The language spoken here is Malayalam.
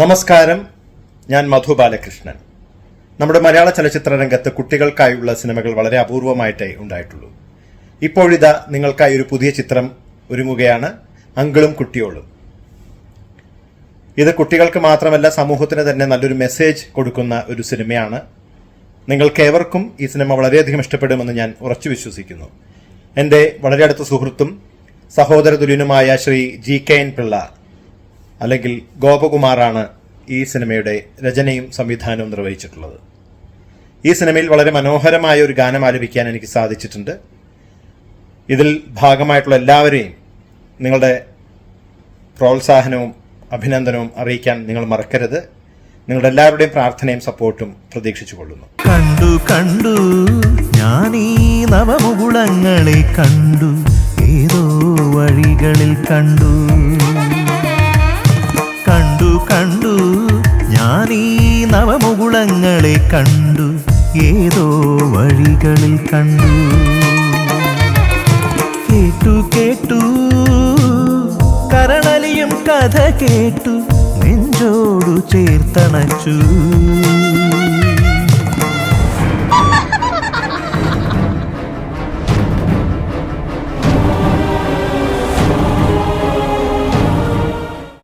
നമസ്കാരം, ഞാൻ മധു ബാലകൃഷ്ണൻ. നമ്മുടെ മലയാള ചലച്ചിത്ര രംഗത്ത് കുട്ടികൾക്കായുള്ള സിനിമകൾ വളരെ അപൂർവമായിട്ടേ ഉണ്ടായിട്ടുള്ളൂ. ഇപ്പോഴിതാ നിങ്ങൾക്കായി ഒരു പുതിയ ചിത്രം ഒരുങ്ങുകയാണ്, അങ്കിളും കുട്ടിയോളും. ഇത് കുട്ടികൾക്ക് മാത്രമല്ല, സമൂഹത്തിന് തന്നെ നല്ലൊരു മെസ്സേജ് കൊടുക്കുന്ന ഒരു സിനിമയാണ്. നിങ്ങൾക്കേവർക്കും ഈ സിനിമ വളരെയധികം ഇഷ്ടപ്പെടുമെന്ന് ഞാൻ ഉറച്ചു വിശ്വസിക്കുന്നു. എൻ്റെ വളരെ അടുത്ത സുഹൃത്തും സഹോദര തുല്യനുമായ ശ്രീ GK പിള്ള അല്ലെങ്കിൽ ഗോപകുമാറാണ് ഈ സിനിമയുടെ രചനയും സംവിധാനവും നിർവഹിച്ചിട്ടുള്ളത്. ഈ സിനിമയിൽ വളരെ മനോഹരമായ ഒരു ഗാനം ആലപിക്കാൻ എനിക്ക് സാധിച്ചിട്ടുണ്ട്. ഇതിൽ ഭാഗമായിട്ടുള്ള എല്ലാവരെയും നിങ്ങളുടെ പ്രോത്സാഹനവും അഭിനന്ദനവും അറിയിക്കാൻ നിങ്ങൾ മറക്കരുത്. നിങ്ങളുടെ എല്ലാവരുടെയും പ്രാർത്ഥനയും സപ്പോർട്ടും പ്രതീക്ഷിച്ചുകൊള്ളുന്നു. കണ്ടു കണ്ടു ഞാനീ നവമുകുളങ്ങളെ കണ്ടു, ഏതോ വഴികളിൽ കണ്ടു. കണ്ടു കണ്ടു ഞാനീ നവമുകുളങ്ങളെ കണ്ടു, ഏതോ വഴികളിൽ കണ്ടു. കേട്ടു കേട്ടു കരളലിയും കഥ കേട്ടു, നെഞ്ചോടു ചേർത്തണച്ചു.